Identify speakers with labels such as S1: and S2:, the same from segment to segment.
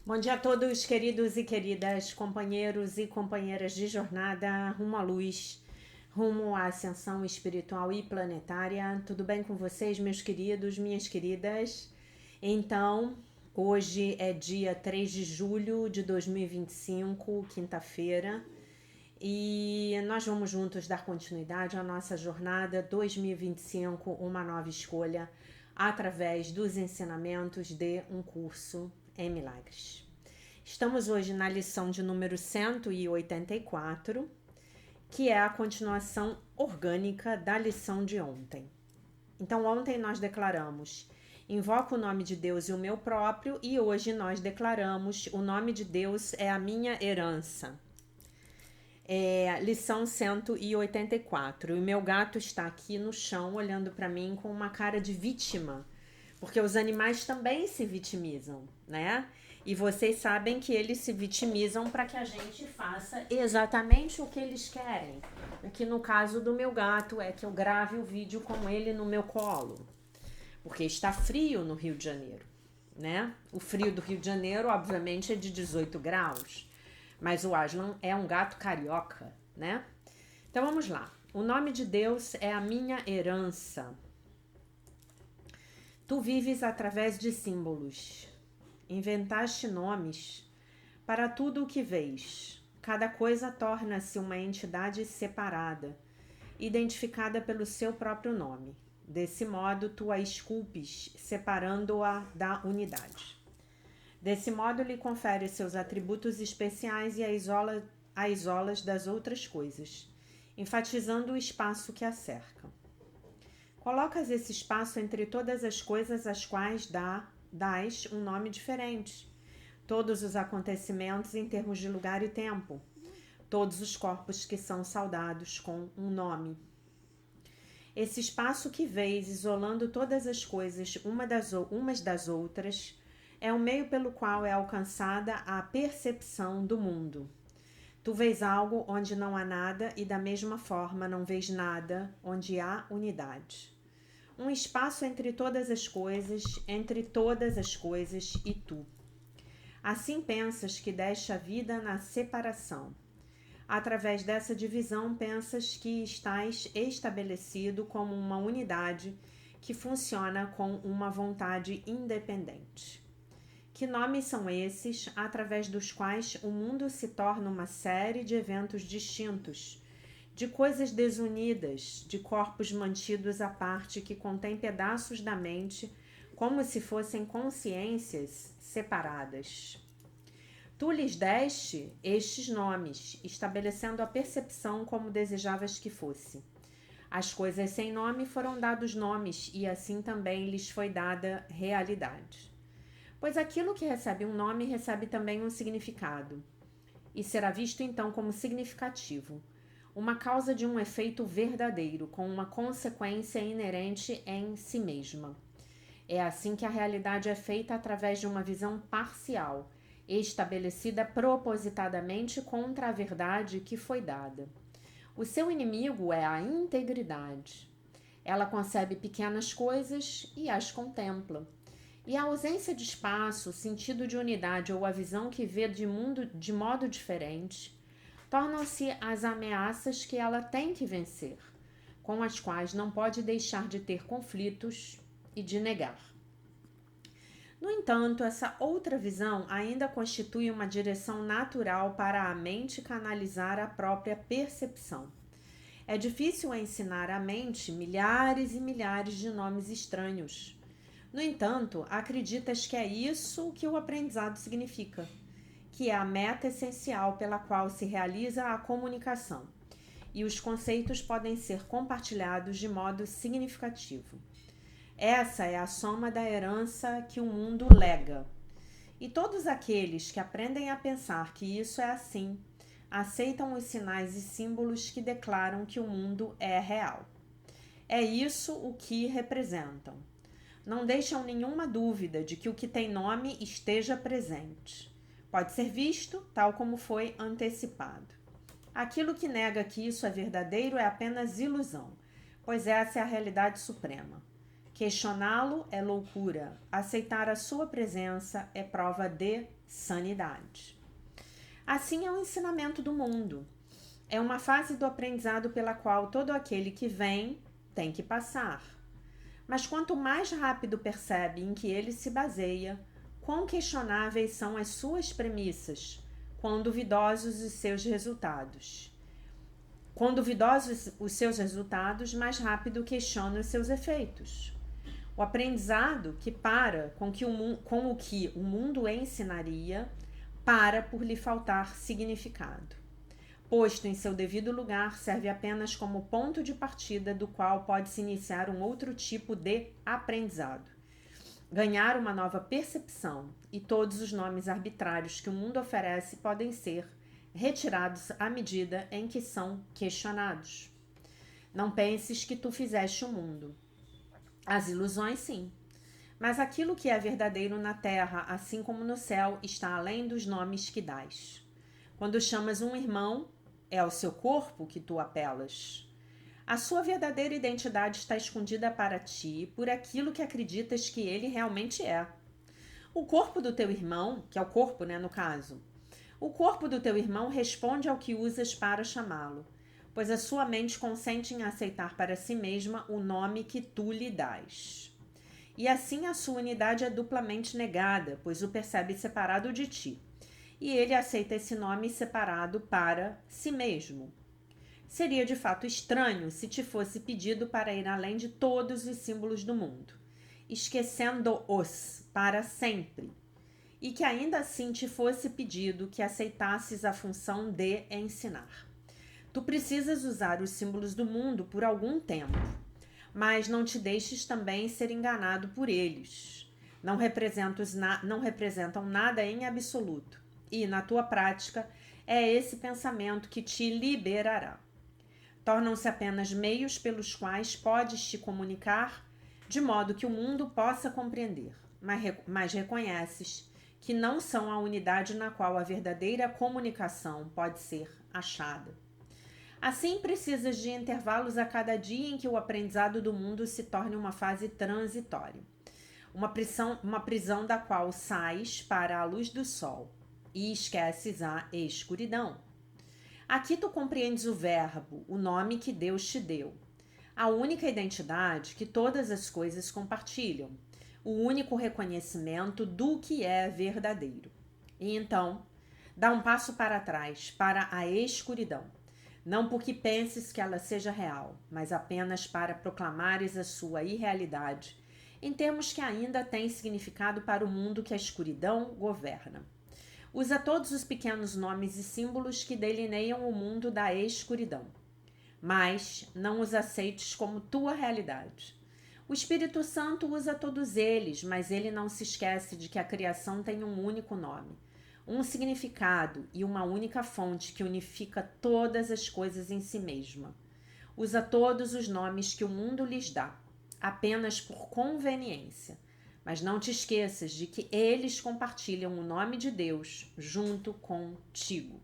S1: Bom dia a todos, queridos e queridas, companheiros e companheiras de jornada rumo à luz, rumo à ascensão espiritual e planetária. Tudo bem com vocês, meus queridos, minhas queridas? Então, hoje é dia 3 de julho de 2025, quinta-feira, e nós vamos juntos dar continuidade à nossa jornada 2025, uma nova escolha, através dos ensinamentos de um curso em milagres. Estamos hoje na lição de número 184, que é a continuação orgânica da lição de ontem. Então, ontem nós declaramos: invoco o nome de Deus e o meu próprio, e hoje nós declaramos: o nome de Deus é a minha herança. Lição 184. E o meu gato está aqui no chão olhando para mim com uma cara de vítima, porque os animais também se vitimizam, né? E vocês sabem que eles se vitimizam para que a gente faça exatamente o que eles querem. O que no caso do meu gato é que eu grave o vídeo com ele no meu colo, porque está frio no Rio de Janeiro, né? O frio do Rio de Janeiro, obviamente, é de 18 graus. Mas o Aslan é um gato carioca, né? Então vamos lá. O nome de Deus é a minha herança. Tu vives através de símbolos. Inventaste nomes para tudo o que vês. Cada coisa torna-se uma entidade separada, identificada pelo seu próprio nome. Desse modo, tu a esculpes, separando-a da unidade. Desse modo, lhe confere seus atributos especiais e a isolas das outras coisas, enfatizando o espaço que a cerca. Colocas esse espaço entre todas as coisas às quais dás um nome diferente. Todos os acontecimentos em termos de lugar e tempo. Todos os corpos que são saudados com um nome. Esse espaço que vês, isolando todas as coisas umas das outras, é o meio pelo qual é alcançada a percepção do mundo. Tu vês algo onde não há nada e da mesma forma não vês nada onde há unidade. Um espaço entre todas as coisas e tu. Assim pensas que deste a vida na separação. Através dessa divisão pensas que estás estabelecido como uma unidade que funciona com uma vontade independente. Que nomes são esses, através dos quais o mundo se torna uma série de eventos distintos, de coisas desunidas, de corpos mantidos à parte que contêm pedaços da mente, como se fossem consciências separadas? Tu lhes deste estes nomes, estabelecendo a percepção como desejavas que fosse. As coisas sem nome foram dados nomes, e assim também lhes foi dada realidade. Pois aquilo que recebe um nome recebe também um significado, e será visto então como significativo, uma causa de um efeito verdadeiro, com uma consequência inerente em si mesma. É assim que a realidade é feita através de uma visão parcial, estabelecida propositadamente contra a verdade que foi dada. O seu inimigo é a integridade. Ela concebe pequenas coisas e as contempla. E a ausência de espaço, o sentido de unidade ou a visão que vê de mundo de modo diferente, tornam-se as ameaças que ela tem que vencer, com as quais não pode deixar de ter conflitos e de negar. No entanto, essa outra visão ainda constitui uma direção natural para a mente canalizar a própria percepção. É difícil ensinar à mente milhares e milhares de nomes estranhos. No entanto, acreditas que é isso que o aprendizado significa, que é a meta essencial pela qual se realiza a comunicação, e os conceitos podem ser compartilhados de modo significativo. Essa é a soma da herança que o mundo lega. E todos aqueles que aprendem a pensar que isso é assim, aceitam os sinais e símbolos que declaram que o mundo é real. É isso o que representam. Não deixam nenhuma dúvida de que o que tem nome esteja presente. Pode ser visto tal como foi antecipado. Aquilo que nega que isso é verdadeiro é apenas ilusão, pois essa é a realidade suprema. Questioná-lo é loucura. Aceitar a sua presença é prova de sanidade. Assim é o ensinamento do mundo. É uma fase do aprendizado pela qual todo aquele que vem tem que passar. Mas quanto mais rápido percebe em que ele se baseia, quão questionáveis são as suas premissas, quão duvidosos os seus resultados. Quão duvidosos os seus resultados, mais rápido questiona os seus efeitos. O aprendizado que para com o que o mundo ensinaria, para por lhe faltar significado. Posto em seu devido lugar, serve apenas como ponto de partida do qual pode-se iniciar um outro tipo de aprendizado. Ganhar uma nova percepção, e todos os nomes arbitrários que o mundo oferece podem ser retirados à medida em que são questionados. Não penses que tu fizeste o mundo. As ilusões, sim. Mas aquilo que é verdadeiro na terra, assim como no céu, está além dos nomes que dás. Quando chamas um irmão, é ao seu corpo que tu apelas. A sua verdadeira identidade está escondida para ti por aquilo que acreditas que ele realmente é. O corpo do teu irmão, que é o corpo, no caso, o corpo do teu irmão responde ao que usas para chamá-lo, pois a sua mente consente em aceitar para si mesma o nome que tu lhe dás. E assim a sua unidade é duplamente negada, pois o percebe separado de ti. E ele aceita esse nome separado para si mesmo. Seria de fato estranho se te fosse pedido para ir além de todos os símbolos do mundo, esquecendo-os para sempre, e que ainda assim te fosse pedido que aceitasses a função de ensinar. Tu precisas usar os símbolos do mundo por algum tempo, mas não te deixes também ser enganado por eles. Não representam nada em absoluto, e na tua prática é esse pensamento que te liberará. Tornam-se apenas meios pelos quais podes te comunicar de modo que o mundo possa compreender, mas reconheces que não são a unidade na qual a verdadeira comunicação pode ser achada. Assim, precisas de intervalos a cada dia em que o aprendizado do mundo se torne uma fase transitória, uma prisão da qual sais para a luz do sol e esqueces a escuridão. Aqui tu compreendes o verbo, o nome que Deus te deu, a única identidade que todas as coisas compartilham, o único reconhecimento do que é verdadeiro. E então, dá um passo para trás, para a escuridão, não porque penses que ela seja real, mas apenas para proclamares a sua irrealidade, em termos que ainda têm significado para o mundo que a escuridão governa. Usa todos os pequenos nomes e símbolos que delineiam o mundo da escuridão, mas não os aceites como tua realidade. O Espírito Santo usa todos eles, mas ele não se esquece de que a criação tem um único nome, um significado e uma única fonte que unifica todas as coisas em si mesma. Usa todos os nomes que o mundo lhes dá, apenas por conveniência. Mas não te esqueças de que eles compartilham o nome de Deus junto contigo.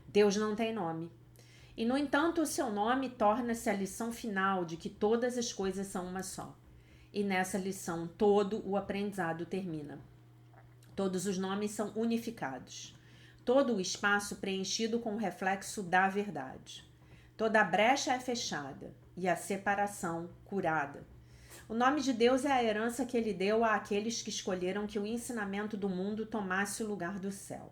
S1: Deus não tem nome. E, no entanto, o seu nome torna-se a lição final de que todas as coisas são uma só. E nessa lição todo o aprendizado termina. Todos os nomes são unificados. Todo o espaço preenchido com o reflexo da verdade. Toda a brecha é fechada e a separação curada. O nome de Deus é a herança que ele deu àqueles que escolheram que o ensinamento do mundo tomasse o lugar do céu.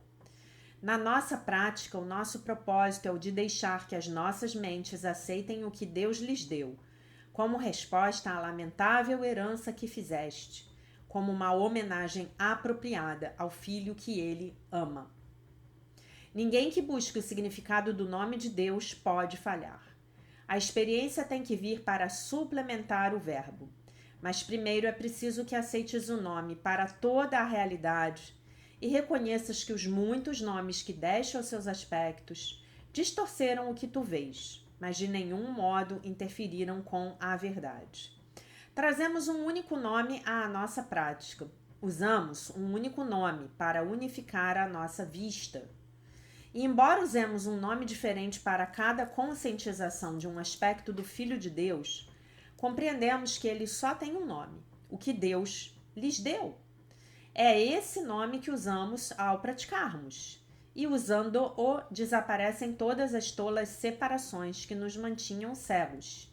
S1: Na nossa prática, o nosso propósito é o de deixar que as nossas mentes aceitem o que Deus lhes deu, como resposta à lamentável herança que fizeste, como uma homenagem apropriada ao filho que ele ama. Ninguém que busque o significado do nome de Deus pode falhar. A experiência tem que vir para suplementar o verbo. Mas primeiro é preciso que aceites o nome para toda a realidade e reconheças que os muitos nomes que deste aos seus aspectos distorceram o que tu vês, mas de nenhum modo interferiram com a verdade. Trazemos um único nome à nossa prática. Usamos um único nome para unificar a nossa vista. E embora usemos um nome diferente para cada conscientização de um aspecto do Filho de Deus, compreendemos que eles só têm um nome, o que Deus lhes deu. É esse nome que usamos ao praticarmos. E usando-o, desaparecem todas as tolas separações que nos mantinham cegos.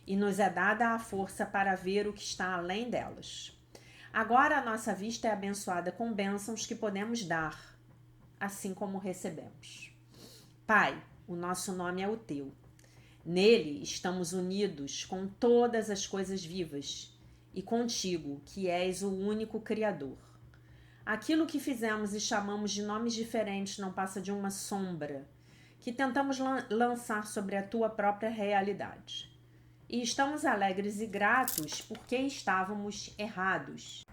S1: E nos é dada a força para ver o que está além delas. Agora a nossa vista é abençoada com bênçãos que podemos dar, assim como recebemos. Pai, o nosso nome é o teu. Nele estamos unidos com todas as coisas vivas e contigo, que és o único Criador. Aquilo que fizemos e chamamos de nomes diferentes não passa de uma sombra que tentamos lançar sobre a tua própria realidade. E estamos alegres e gratos porque estávamos errados.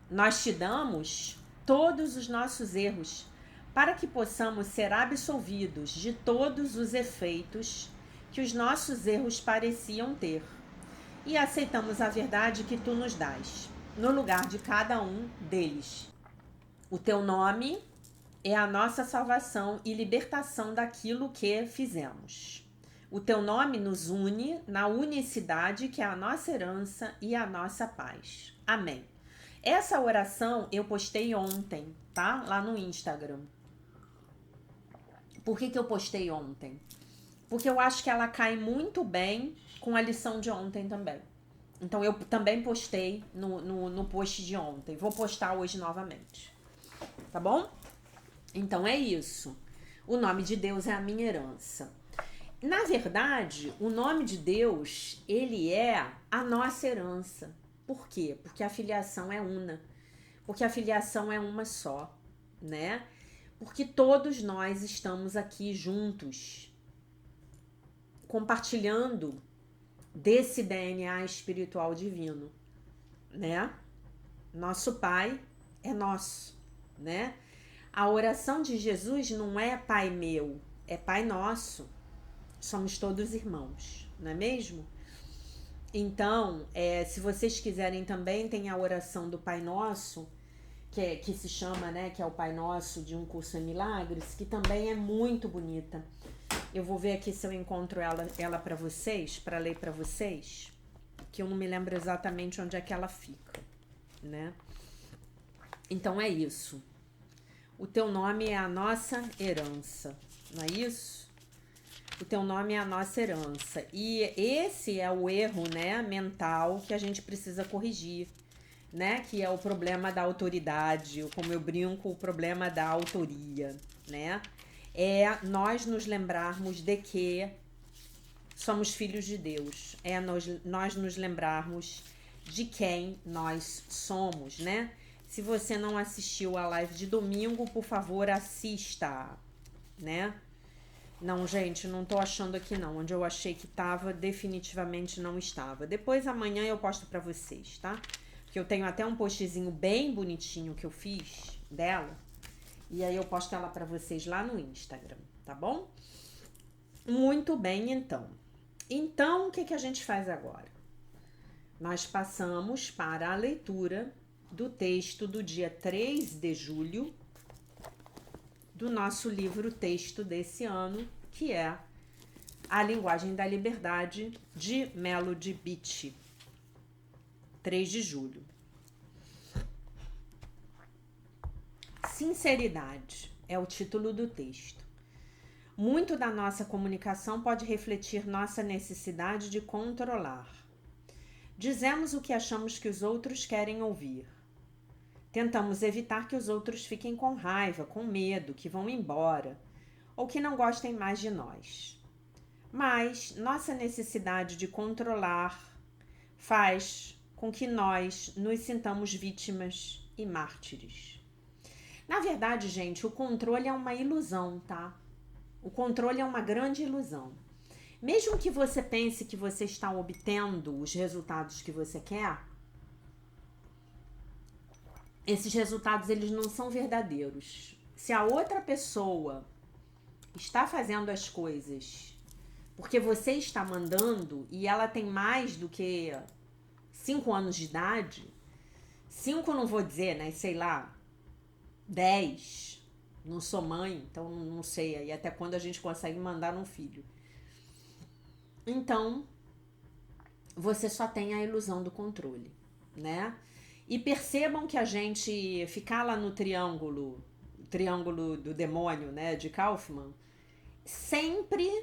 S1: Nós te damos todos os nossos erros para que possamos ser absolvidos de todos os efeitos que os nossos erros pareciam ter. E aceitamos a verdade que tu nos dás, no lugar de cada um deles. O teu nome é a nossa salvação e libertação daquilo que fizemos. O teu nome nos une na unicidade que é a nossa herança e a nossa paz. Amém. Essa oração eu postei ontem, tá? Lá no Instagram. Por que eu postei ontem? Porque eu acho que ela cai muito bem com a lição de ontem também. Então eu também postei no post de ontem. Vou postar hoje novamente. Tá bom? Então é isso. O nome de Deus é a minha herança. Na verdade, o nome de Deus, ele é a nossa herança. Por quê? Porque a filiação é una. Porque a filiação é uma só, né? Porque todos nós estamos aqui juntos, compartilhando desse DNA espiritual divino, né? Nosso Pai é nosso, né? A oração de Jesus não é Pai meu, é Pai nosso. Somos todos irmãos, não é mesmo? Então, se vocês quiserem também, tem a oração do Pai Nosso, que se chama, né, que é o Pai Nosso de Um Curso em Milagres, que também é muito bonita. Eu vou ver aqui se eu encontro ela para vocês, para ler para vocês, que eu não me lembro exatamente onde é que ela fica, né? Então é isso. O teu nome é a nossa herança, não é isso? O teu nome é a nossa herança. E esse é o erro, né, mental que a gente precisa corrigir, né? Que é o problema da autoridade, ou como eu brinco, o problema da autoria, né? É nós nos lembrarmos de que somos filhos de Deus. É nós nos lembrarmos de quem nós somos, né? Se você não assistiu a live de domingo, por favor, assista, né? Não, gente, não tô achando aqui não. Onde eu achei que tava, definitivamente não estava. Depois, amanhã, eu posto pra vocês, tá? Porque eu tenho até um postzinho bem bonitinho que eu fiz dela. E aí eu posto ela pra vocês lá no Instagram, tá bom? Muito bem, então. Então, o que a gente faz agora? Nós passamos para a leitura do texto do dia 3 de julho do nosso livro texto desse ano, que é A Linguagem da Liberdade, de Melody Beattie. 3 de julho. Sinceridade é o título do texto. Muito da nossa comunicação pode refletir nossa necessidade de controlar. Dizemos o que achamos que os outros querem ouvir. Tentamos evitar que os outros fiquem com raiva, com medo, que vão embora, ou que não gostem mais de nós. Mas nossa necessidade de controlar faz com que nós nos sintamos vítimas e mártires. Na verdade, gente, o controle é uma ilusão, tá? O controle é uma grande ilusão. Mesmo que você pense que você está obtendo os resultados que você quer, esses resultados, eles não são verdadeiros. Se a outra pessoa está fazendo as coisas porque você está mandando e ela tem mais do que 5 anos de idade, 5 não vou dizer, né, sei lá, 10, não sou mãe, então não sei aí até quando a gente consegue mandar um filho. Então, você só tem a ilusão do controle, né? E percebam que a gente ficar lá no triângulo do demônio, né, de Kaufman, sempre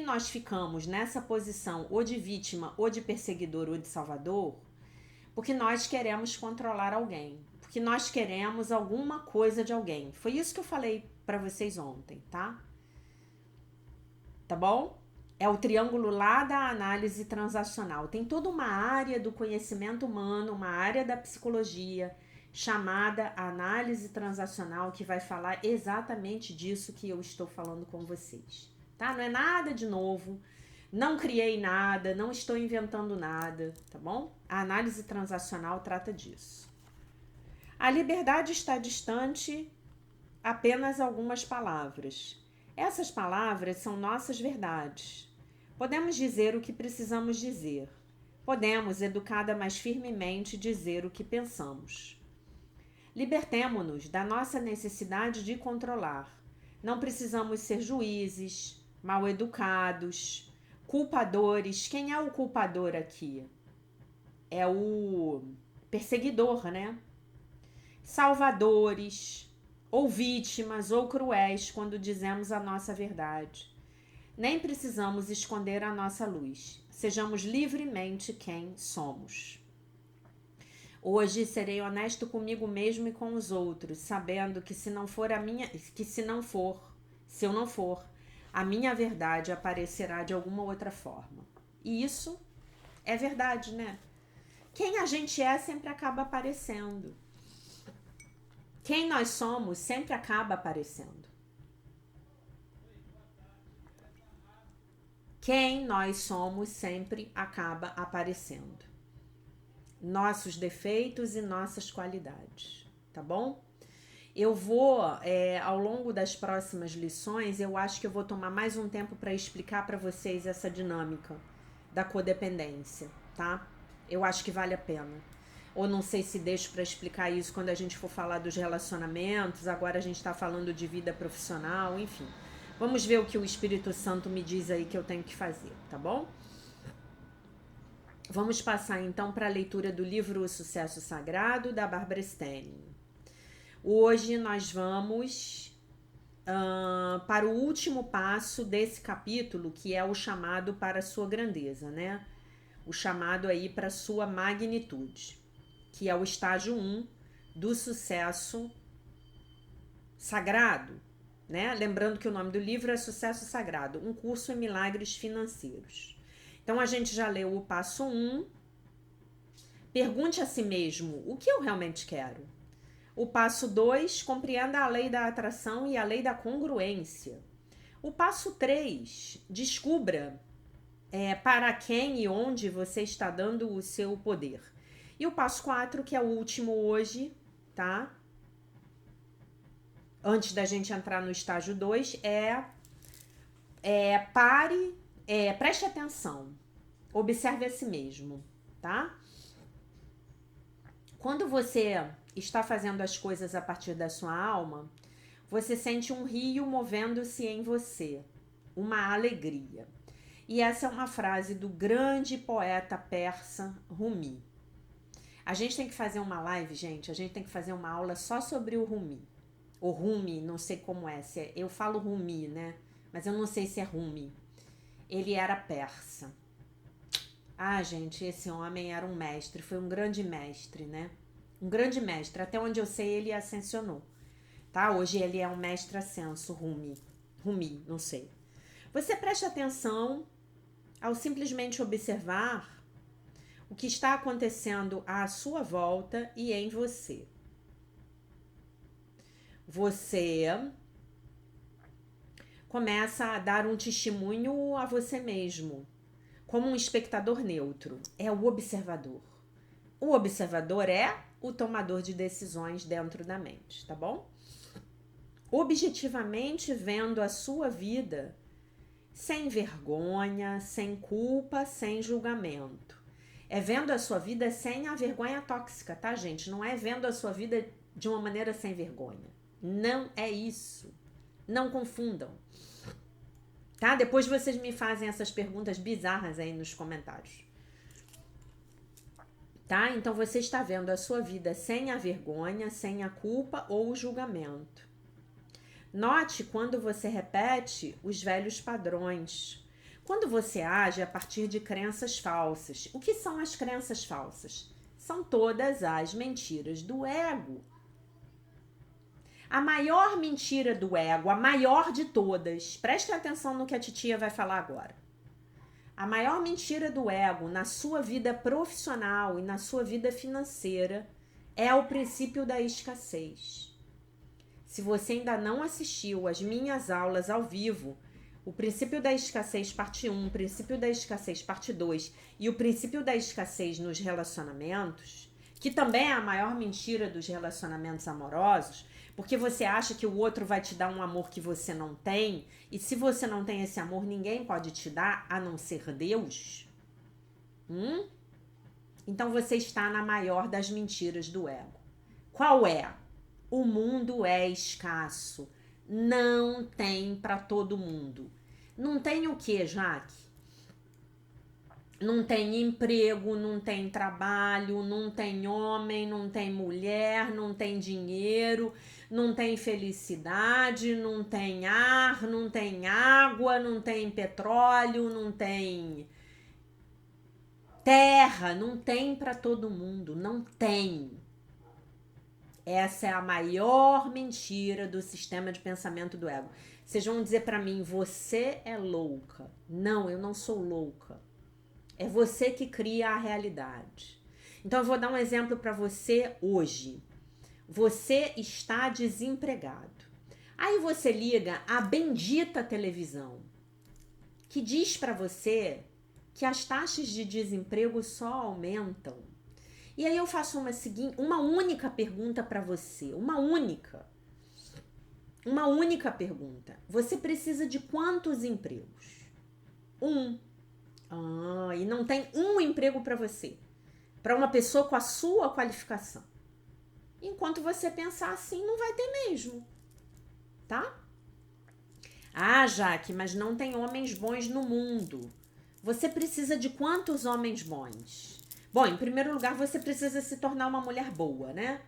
S1: nós ficamos nessa posição ou de vítima, ou de perseguidor, ou de salvador, porque nós queremos controlar alguém, porque nós queremos alguma coisa de alguém. Foi isso que eu falei para vocês ontem, tá? Tá bom? É o triângulo lá da análise transacional. Tem toda uma área do conhecimento humano, uma área da psicologia chamada análise transacional, que vai falar exatamente disso que eu estou falando com vocês, tá? Não é nada de novo, não criei nada, não estou inventando nada, tá bom? A análise transacional trata disso. A liberdade está distante, apenas algumas palavras. Essas palavras são nossas verdades. Podemos dizer o que precisamos dizer. Podemos, educada mais firmemente, dizer o que pensamos. Libertemo-nos da nossa necessidade de controlar. Não precisamos ser juízes, mal educados, culpadores. Quem é o culpador aqui? É o perseguidor, né? Salvadores, ou vítimas, ou cruéis quando dizemos a nossa verdade. Nem precisamos esconder a nossa luz. Sejamos livremente quem somos. Hoje serei honesto comigo mesmo e com os outros, sabendo que se eu não for, a minha verdade aparecerá de alguma outra forma. E isso é verdade, né? Quem a gente é sempre acaba aparecendo. Quem nós somos sempre acaba aparecendo. Quem nós somos sempre acaba aparecendo. Nossos defeitos e nossas qualidades, tá bom? Eu vou, ao longo das próximas lições, eu acho que eu vou tomar mais um tempo para explicar para vocês essa dinâmica da codependência, tá? Eu acho que vale a pena. Ou não sei se deixo para explicar isso quando a gente for falar dos relacionamentos, agora a gente está falando de vida profissional, enfim. Vamos ver o que o Espírito Santo me diz aí que eu tenho que fazer, tá bom? Vamos passar então para a leitura do livro O Sucesso Sagrado, da Barbara Stanley. Hoje nós vamos para o último passo desse capítulo, que é o chamado para a sua grandeza, né? O chamado aí para a sua magnitude, que é o estágio 1 do sucesso sagrado, né? Lembrando que o nome do livro é Sucesso Sagrado, um curso em milagres financeiros. Então, a gente já leu o passo 1. Pergunte a si mesmo, o que eu realmente quero? O passo 2, compreenda a lei da atração e a lei da congruência. O passo 3, descubra para quem e onde você está dando o seu poder. E o passo 4, que é o último hoje, tá? Antes da gente entrar no estágio 2, preste atenção, observe a si mesmo, tá? Quando você está fazendo as coisas a partir da sua alma, você sente um rio movendo-se em você, uma alegria. E essa é uma frase do grande poeta persa Rumi. A gente tem que fazer uma live, gente, a gente tem que fazer uma aula só sobre o Rumi. O Rumi, não sei como é, eu falo Rumi, né? Mas eu não sei se é Rumi. Ele era persa. Ah, gente, esse homem era um mestre, foi um grande mestre, né? Um grande mestre, até onde eu sei ele ascensionou, tá? Hoje ele é um mestre ascenso, Rumi, não sei. Você preste atenção ao simplesmente observar o que está acontecendo à sua volta e em você. Você começa a dar um testemunho a você mesmo, como um espectador neutro. É o observador. O observador é o tomador de decisões dentro da mente, tá bom? Objetivamente vendo a sua vida sem vergonha, sem culpa, sem julgamento. É vendo a sua vida sem a vergonha tóxica, tá, gente? Não é vendo a sua vida de uma maneira sem vergonha. Não é isso. Não confundam. Tá? Depois vocês me fazem essas perguntas bizarras aí nos comentários. tá? Então você está vendo a sua vida sem a vergonha, sem a culpa ou o julgamento. Note quando você repete os velhos padrões. Quando você age a partir de crenças falsas. O que são as crenças falsas? São todas as mentiras do ego. A maior mentira do ego, a maior de todas, presta atenção no que a titia vai falar agora. A maior mentira do ego na sua vida profissional e na sua vida financeira é o princípio da escassez. Se você ainda não assistiu às minhas aulas ao vivo, o princípio da escassez parte 1, o princípio da escassez parte 2 e o princípio da escassez nos relacionamentos, que também é a maior mentira dos relacionamentos amorosos, porque você acha que o outro vai te dar um amor que você não tem, e se você não tem esse amor, ninguém pode te dar, a não ser Deus. Então você está na maior das mentiras do ego. Qual é? O mundo é escasso. Não tem para todo mundo. Não tem o que, Jaque? Não tem emprego, não tem trabalho, não tem homem, não tem mulher, não tem dinheiro, não tem felicidade, não tem ar, não tem água, não tem petróleo, não tem terra, não tem para todo mundo, não tem. Essa é a maior mentira do sistema de pensamento do ego. Vocês vão dizer para mim, você é louca. Não, eu não sou louca. É você que cria a realidade. Então eu vou dar um exemplo para você hoje. Você está desempregado. Aí você liga a bendita televisão, que diz para você que as taxas de desemprego só aumentam. E aí eu faço uma única pergunta para você, uma única pergunta. Você precisa de quantos empregos? Um. E não tem um emprego para você, para uma pessoa com a sua qualificação. Enquanto você pensar assim, não vai ter mesmo, tá? Jaque, mas não tem homens bons no mundo. Você precisa de quantos homens bons? Bom, em primeiro lugar, você precisa se tornar uma mulher boa, né?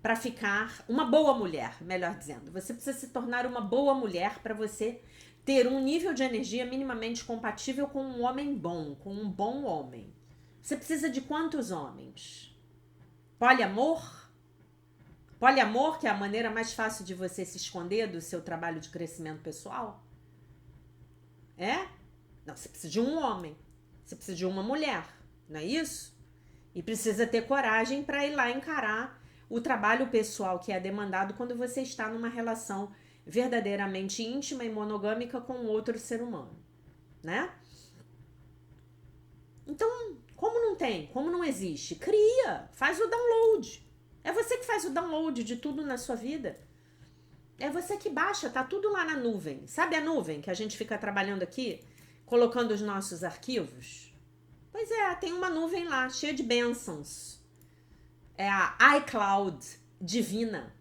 S1: Para ficar uma boa mulher, melhor dizendo. Você precisa se tornar uma boa mulher para você ter um nível de energia minimamente compatível com um homem bom, com um bom homem. Você precisa de quantos homens? Poliamor? Poliamor, que é a maneira mais fácil de você se esconder do seu trabalho de crescimento pessoal? É? Não, você precisa de um homem. Você precisa de uma mulher, não é isso? E precisa ter coragem para ir lá encarar o trabalho pessoal que é demandado quando você está numa relação verdadeiramente íntima e monogâmica com outro ser humano, né? Então, como não tem? Como não existe? Cria, faz o download. É você que faz o download de tudo na sua vida. É você que baixa, tá tudo lá na nuvem. Sabe a nuvem que a gente fica trabalhando aqui, colocando os nossos arquivos? Pois é, tem uma nuvem lá, cheia de bênçãos. É a iCloud divina.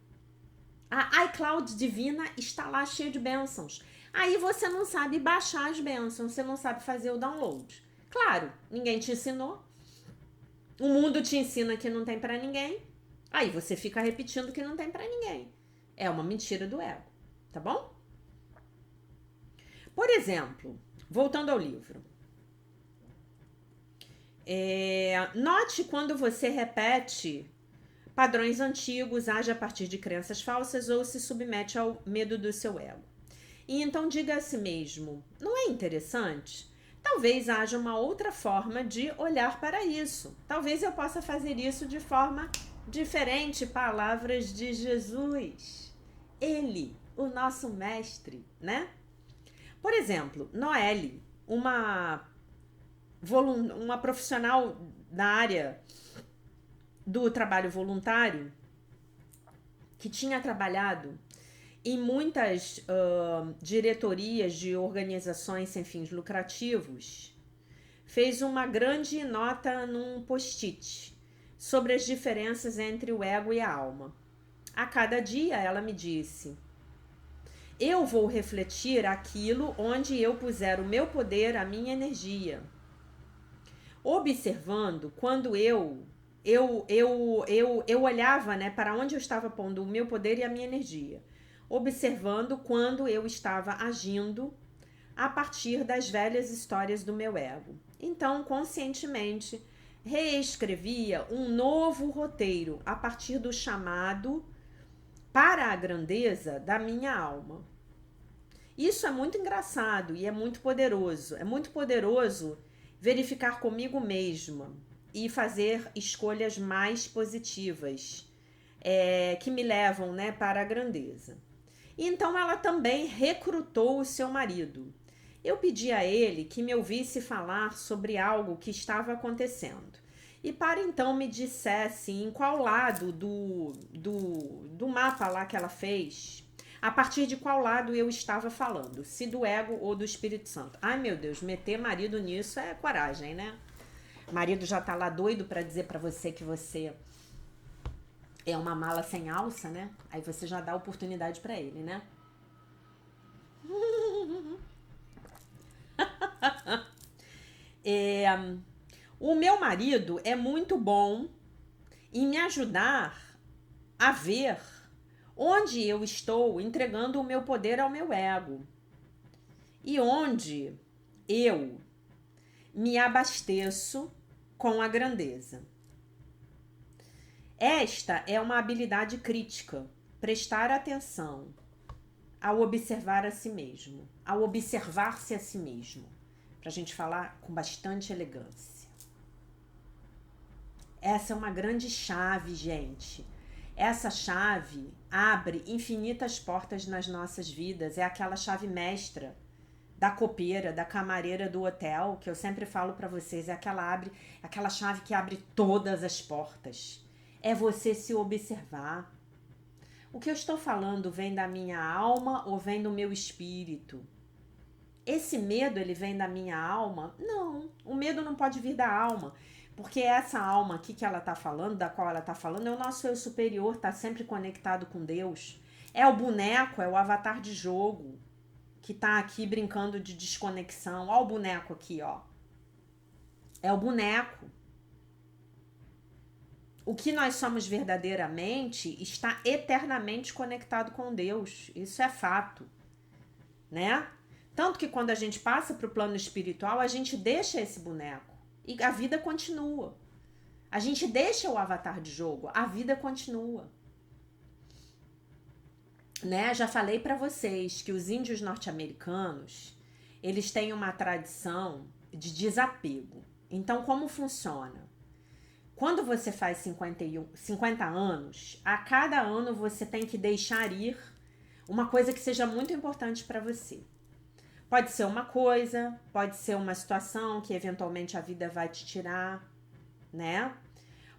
S1: A iCloud divina está lá cheia de bênçãos. Aí você não sabe baixar as bênçãos, você não sabe fazer o download. Claro, ninguém te ensinou. O mundo te ensina que não tem pra ninguém. Aí você fica repetindo que não tem pra ninguém. É uma mentira do ego, tá bom? Por exemplo, voltando ao livro. Note quando você repete padrões antigos, age a partir de crenças falsas ou se submete ao medo do seu ego. E então diga a si mesmo, não é interessante? Talvez haja uma outra forma de olhar para isso. Talvez eu possa fazer isso de forma diferente. Palavras de Jesus. Ele, o nosso mestre, né? Por exemplo, Noelle, uma profissional da área do trabalho voluntário, que tinha trabalhado em muitas diretorias de organizações sem fins lucrativos, fez uma grande nota num post-it sobre as diferenças entre o ego e a alma. A cada dia ela me disse: eu vou refletir aquilo onde eu puser o meu poder, a minha energia. Observando quando eu eu olhava, né, para onde eu estava pondo o meu poder e a minha energia, observando quando eu estava agindo a partir das velhas histórias do meu ego. Então, conscientemente, reescrevia um novo roteiro a partir do chamado para a grandeza da minha alma. Isso é muito engraçado e é muito poderoso. É muito poderoso verificar comigo mesma e fazer escolhas mais positivas, que me levam, né, para a grandeza. Então ela também recrutou o seu marido. Eu pedi a ele que me ouvisse falar sobre algo que estava acontecendo. E para então me dissesse em qual lado do mapa lá que ela fez, a partir de qual lado eu estava falando, se do ego ou do Espírito Santo. Ai meu Deus, meter marido nisso é coragem, né? Marido já tá lá doido para dizer para você que você é uma mala sem alça, né? Aí você já dá oportunidade para ele, né? É, o meu marido é muito bom em me ajudar a ver onde eu estou entregando o meu poder ao meu ego e onde eu me abasteço com a grandeza. Esta é uma habilidade crítica, prestar atenção ao observar a si mesmo, ao observar-se a si mesmo, para a gente falar com bastante elegância. Essa é uma grande chave, gente. Essa chave abre infinitas portas nas nossas vidas. É aquela chave mestra da copeira, da camareira do hotel, que eu sempre falo para vocês, é aquela chave que abre todas as portas. É você se observar. O que eu estou falando vem da minha alma ou vem do meu espírito? Esse medo, ele vem da minha alma? Não, o medo não pode vir da alma. Porque essa alma aqui que ela está falando, da qual ela está falando, é o nosso eu superior, está sempre conectado com Deus. É o boneco, é o avatar de jogo que está aqui brincando de desconexão. Ó o boneco aqui, ó. É o boneco. O que nós somos verdadeiramente está eternamente conectado com Deus. Isso é fato, né? Tanto que quando a gente passa para o plano espiritual, a gente deixa esse boneco e a vida continua. A gente deixa o avatar de jogo, a vida continua. Né? Já falei para vocês que os índios norte-americanos, eles têm uma tradição de desapego. Então, como funciona? Quando você faz 50 anos, a cada ano você tem que deixar ir uma coisa que seja muito importante para você. Pode ser uma coisa, pode ser uma situação que eventualmente a vida vai te tirar, né?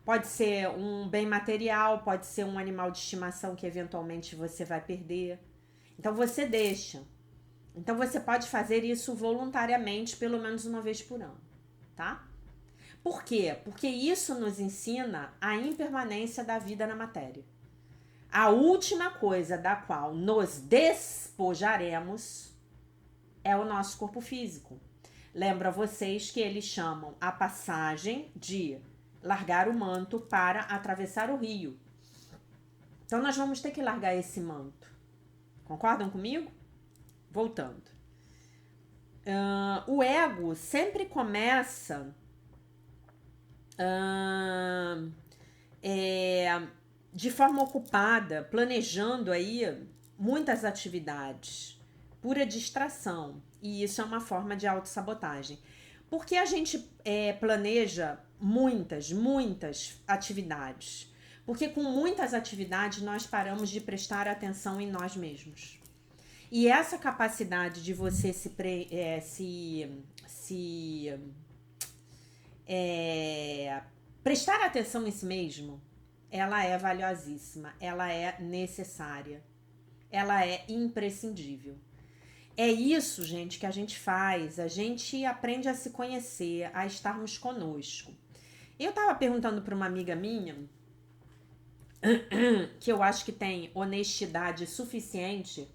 S1: Pode ser um bem material, pode ser um animal de estimação que eventualmente você vai perder. Então você deixa. Então você pode fazer isso voluntariamente, pelo menos uma vez por ano, tá? Por quê? Porque isso nos ensina a impermanência da vida na matéria. A última coisa da qual nos despojaremos é o nosso corpo físico. Lembro a vocês que eles chamam a passagem de largar o manto para atravessar o rio. Então nós vamos ter que largar esse manto. Concordam comigo? Voltando. O ego sempre começa de forma ocupada, planejando aí muitas atividades, pura distração. E isso é uma forma de autossabotagem. Porque a gente planeja muitas atividades. Porque com muitas atividades nós paramos de prestar atenção em nós mesmos. E essa capacidade de você prestar atenção em si mesmo, ela é valiosíssima, ela é necessária, ela é imprescindível. É isso, gente, que a gente faz. A gente aprende a se conhecer, a estarmos conosco. Eu tava perguntando para uma amiga minha, que eu acho que tem honestidade suficiente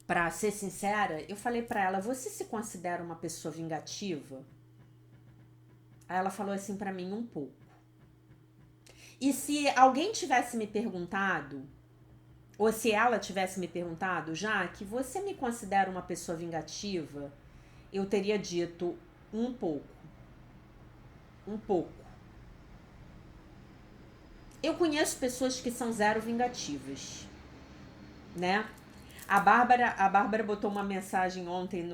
S1: para ser sincera. Eu falei para ela: você se considera uma pessoa vingativa? Aí ela falou assim pra mim, um pouco. E se alguém tivesse me perguntado, ou se ela tivesse me perguntado, já que você me considera uma pessoa vingativa, eu teria dito um pouco. Um pouco. Eu conheço pessoas que são zero vingativas, né? A Bárbara botou uma mensagem ontem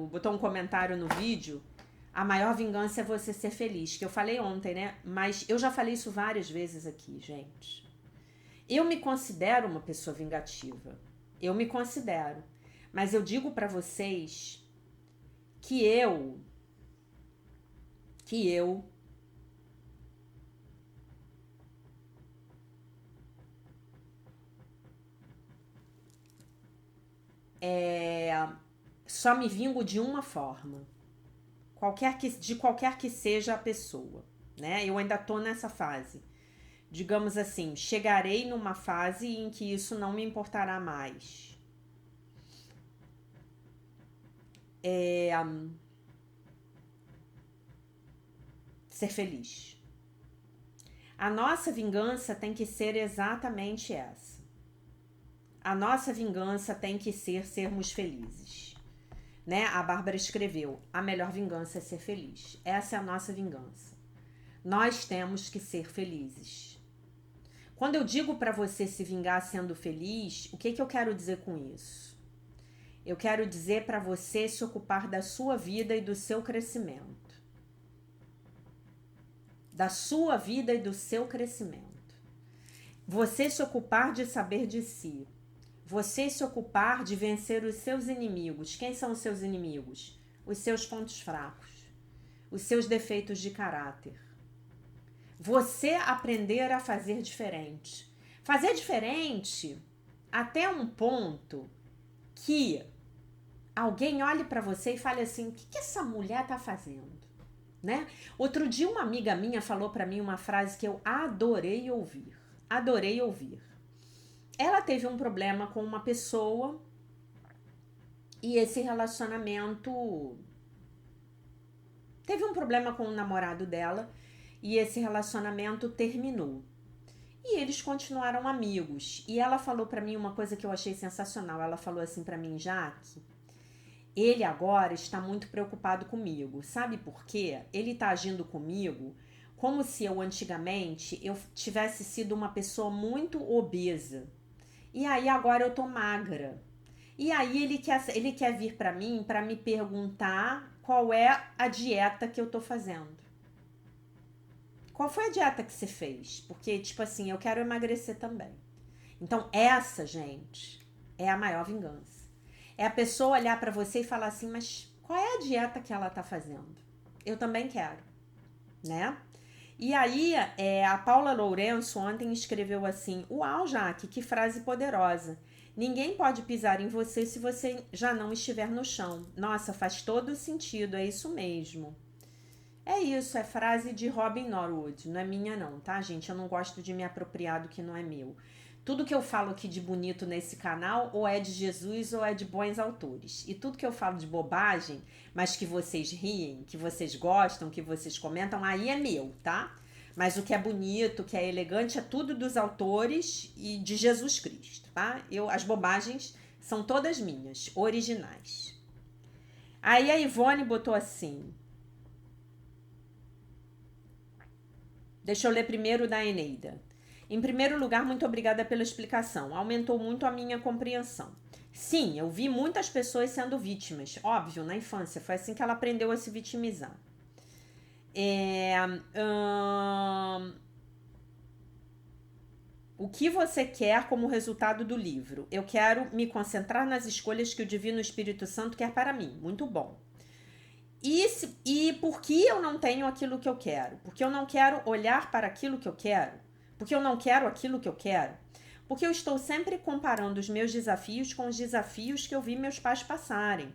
S1: botou um comentário no vídeo. A maior vingança é você ser feliz, que eu falei ontem, né? Mas eu já falei isso várias vezes aqui, gente. Eu me considero uma pessoa vingativa. Eu me considero. Mas eu digo pra vocês que eu só me vingo de uma forma. De qualquer que seja a pessoa, né? Eu ainda tô nessa fase. Digamos assim, chegarei numa fase em que isso não me importará mais. Ser feliz. A nossa vingança tem que ser exatamente essa. A nossa vingança tem que ser sermos felizes. Né? A Bárbara escreveu, a melhor vingança é ser feliz. Essa é a nossa vingança. Nós temos que ser felizes. Quando eu digo para você se vingar sendo feliz, o que eu quero dizer com isso? Eu quero dizer para você se ocupar da sua vida e do seu crescimento. Da sua vida e do seu crescimento. Você se ocupar de saber de si. Você se ocupar de vencer os seus inimigos. Quem são os seus inimigos? Os seus pontos fracos. Os seus defeitos de caráter. Você aprender a fazer diferente. Fazer diferente até um ponto que alguém olhe para você e fale assim, o que essa mulher tá fazendo? Né? Outro dia uma amiga minha falou para mim uma frase que eu adorei ouvir. Adorei ouvir. Ela teve um problema com uma pessoa e esse relacionamento... Teve um problema com o namorado dela e esse relacionamento terminou. E eles continuaram amigos. E ela falou pra mim uma coisa que eu achei sensacional. Ela falou assim pra mim, Jaque, ele agora está muito preocupado comigo. Sabe por quê? Ele tá agindo comigo como se eu antigamente eu tivesse sido uma pessoa muito obesa. E aí agora eu tô magra. E aí ele quer vir pra mim pra me perguntar qual é a dieta que eu tô fazendo. Qual foi a dieta que você fez? Porque, tipo assim, eu quero emagrecer também. Então, essa, gente, é a maior vingança. É a pessoa olhar pra você e falar assim, mas qual é a dieta que ela tá fazendo? Eu também quero, né? E aí, a Paula Lourenço ontem escreveu assim, uau, Jaque, que frase poderosa. Ninguém pode pisar em você se você já não estiver no chão. Nossa, faz todo sentido, é isso mesmo. É isso, é frase de Robin Norwood, não é minha não, tá, gente? Eu não gosto de me apropriar do que não é meu. Tudo que eu falo aqui de bonito nesse canal ou é de Jesus ou é de bons autores. E tudo que eu falo de bobagem, mas que vocês riem, que vocês gostam, que vocês comentam, aí é meu, tá? Mas o que é bonito, o que é elegante, é tudo dos autores e de Jesus Cristo, tá? As bobagens são todas minhas, originais. Aí a Ivone botou assim... Deixa eu ler primeiro da Eneida. Em primeiro lugar, muito obrigada pela explicação. Aumentou muito a minha compreensão. Sim, eu vi muitas pessoas sendo vítimas. Óbvio, na infância. Foi assim que ela aprendeu a se vitimizar. O que você quer como resultado do livro? Eu quero me concentrar nas escolhas que o Divino Espírito Santo quer para mim. Muito bom. E por que eu não tenho aquilo que eu quero? Porque eu não quero olhar para aquilo que eu quero? Porque eu não quero aquilo que eu quero? Porque eu estou sempre comparando os meus desafios com os desafios que eu vi meus pais passarem.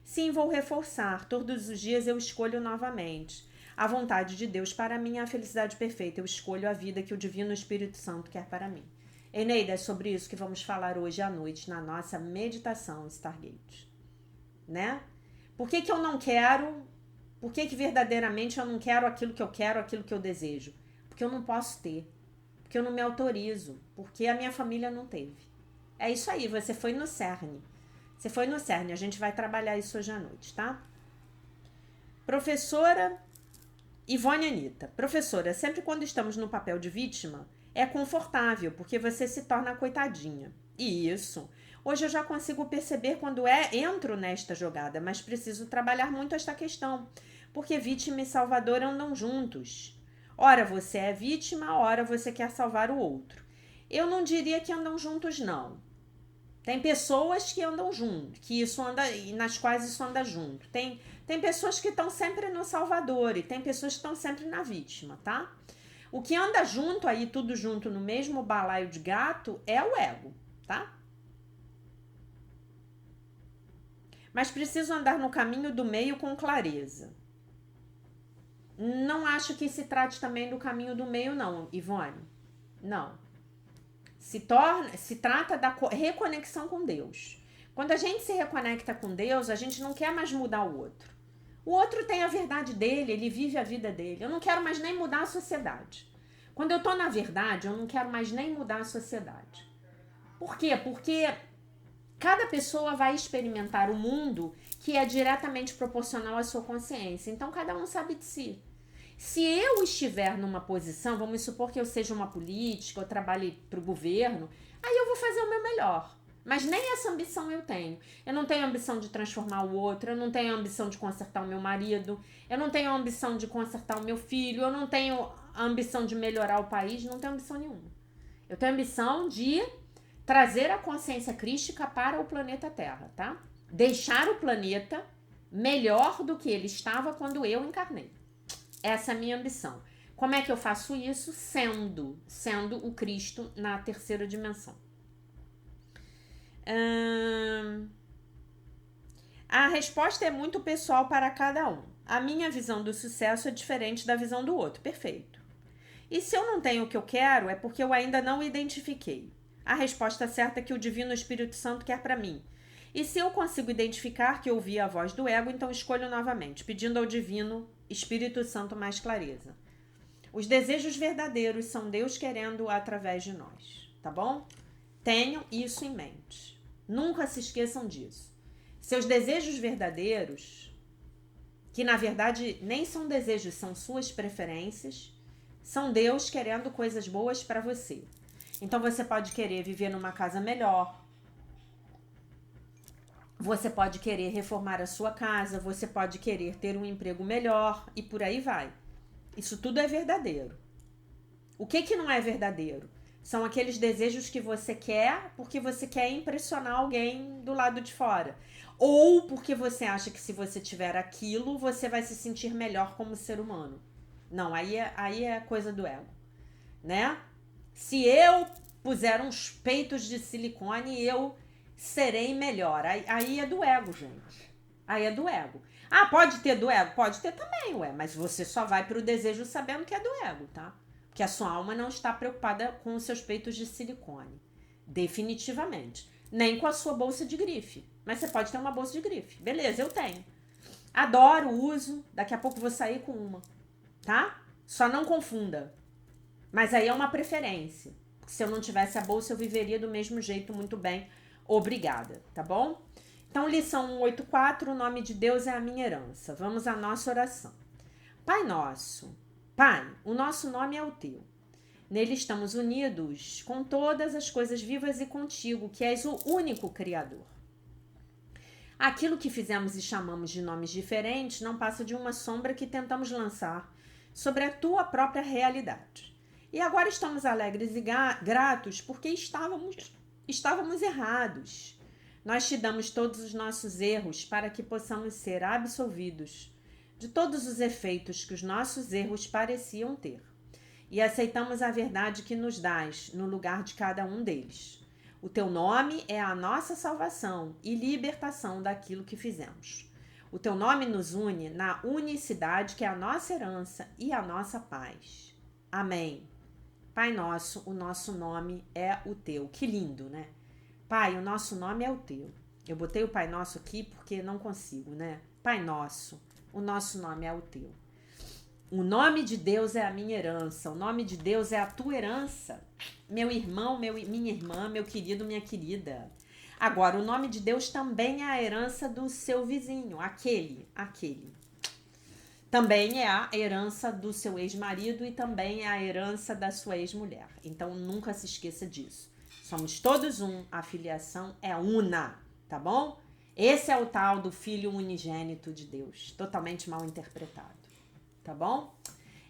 S1: Sim, vou reforçar. Todos os dias eu escolho novamente. A vontade de Deus para mim é a felicidade perfeita. Eu escolho a vida que o Divino Espírito Santo quer para mim. Eneida, é sobre isso que vamos falar hoje à noite na nossa meditação Stargate. Né? Por que eu não quero Por que que verdadeiramente eu não quero aquilo que eu quero, aquilo que eu desejo? Porque eu não posso ter. Porque eu não me autorizo. Porque a minha família não teve. É isso aí, você foi no cerne. Você foi no cerne, a gente vai trabalhar isso hoje à noite, tá? Professora Ivone Anitta. Professora, sempre quando estamos no papel de vítima, é confortável, porque você se torna coitadinha. E isso. Hoje eu já consigo perceber quando entro nesta jogada, mas preciso trabalhar muito esta questão, porque vítima e salvador andam juntos. Ora você é vítima, ora você quer salvar o outro. Eu não diria que andam juntos, não. Tem pessoas que andam junto, que isso anda, nas quais isso anda junto. Tem pessoas que estão sempre no salvador e tem pessoas que estão sempre na vítima, tá? O que anda junto aí, tudo junto no mesmo balaio de gato, é o ego, tá? Mas preciso andar no caminho do meio com clareza. Não acho que se trate também do caminho do meio, não, Ivone. Não. Se trata da reconexão com Deus. Quando a gente se reconecta com Deus, a gente não quer mais mudar o outro. O outro tem a verdade dele, ele vive a vida dele. Eu não quero mais nem mudar a sociedade. Quando eu tô na verdade, eu não quero mais nem mudar a sociedade. Por quê? Porque cada pessoa vai experimentar o mundo que é diretamente proporcional à sua consciência. Então, cada um sabe de si. Se eu estiver numa posição, vamos supor que eu seja uma política, eu trabalhe para o governo, aí eu vou fazer o meu melhor. Mas nem essa ambição eu tenho. Eu não tenho ambição de transformar o outro, eu não tenho ambição de consertar o meu marido, eu não tenho ambição de consertar o meu filho, eu não tenho ambição de melhorar o país, não tenho ambição nenhuma. Eu tenho ambição de trazer a consciência crística para o planeta Terra, tá? Deixar o planeta melhor do que ele estava quando eu encarnei. Essa é a minha ambição. Como é que eu faço isso? Sendo o Cristo na terceira dimensão. A resposta é muito pessoal para cada um. A minha visão do sucesso é diferente da visão do outro. Perfeito. E se eu não tenho o que eu quero, é porque eu ainda não identifiquei. A resposta certa é que o Divino Espírito Santo quer para mim. E se eu consigo identificar que ouvi a voz do ego, então escolho novamente, pedindo ao Divino Espírito Santo mais clareza. Os desejos verdadeiros são Deus querendo através de nós, tá bom? Tenham isso em mente. Nunca se esqueçam disso. Seus desejos verdadeiros, que na verdade nem são desejos, são suas preferências, são Deus querendo coisas boas para você. Então você pode querer viver numa casa melhor, você pode querer reformar a sua casa, você pode querer ter um emprego melhor e por aí vai. Isso tudo é verdadeiro. O que não é verdadeiro? São aqueles desejos que você quer porque você quer impressionar alguém do lado de fora. Ou porque você acha que se você tiver aquilo, você vai se sentir melhor como ser humano. Não, aí é coisa do ego, né? Se eu puser uns peitos de silicone, eu serei melhor. Aí é do ego, gente. Aí é do ego. Ah, pode ter do ego? Pode ter também, ué. Mas você só vai pro desejo sabendo que é do ego, tá? Porque a sua alma não está preocupada com os seus peitos de silicone. Definitivamente. Nem com a sua bolsa de grife. Mas você pode ter uma bolsa de grife. Beleza, eu tenho. Adoro, uso. Daqui a pouco vou sair com uma. Tá? Só não confunda. Mas aí é uma preferência. Se eu não tivesse a bolsa, eu viveria do mesmo jeito muito bem. Obrigada, tá bom? Então, lição 184, o nome de Deus é a minha herança. Vamos à nossa oração. Pai nosso, Pai, o nosso nome é o teu. Nele estamos unidos com todas as coisas vivas e contigo, que és o único Criador. Aquilo que fizemos e chamamos de nomes diferentes não passa de uma sombra que tentamos lançar sobre a tua própria realidade. E agora estamos alegres e gratos porque estávamos errados. Nós te damos todos os nossos erros para que possamos ser absolvidos de todos os efeitos que os nossos erros pareciam ter. E aceitamos a verdade que nos dás no lugar de cada um deles. O teu nome é a nossa salvação e libertação daquilo que fizemos. O teu nome nos une na unicidade que é a nossa herança e a nossa paz. Amém. Pai nosso, o nosso nome é o teu. Que lindo, né? Pai, o nosso nome é o teu. Eu botei o Pai Nosso aqui porque não consigo, né? Pai Nosso, o nosso nome é o teu. O nome de Deus é a minha herança, o nome de Deus é a tua herança. Meu irmão, minha irmã, meu querido, minha querida. Agora, o nome de Deus também é a herança do seu vizinho, aquele. Também é a herança do seu ex-marido e também é a herança da sua ex-mulher. Então, nunca se esqueça disso. Somos todos um, a filiação é una, tá bom? Esse é o tal do Filho unigênito de Deus, totalmente mal interpretado. Tá bom?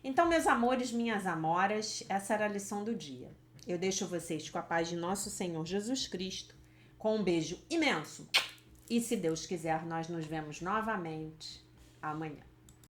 S1: Então, meus amores, minhas amoras, essa era a lição do dia. Eu deixo vocês com a paz de nosso Senhor Jesus Cristo, com um beijo imenso. E se Deus quiser, nós nos vemos novamente amanhã.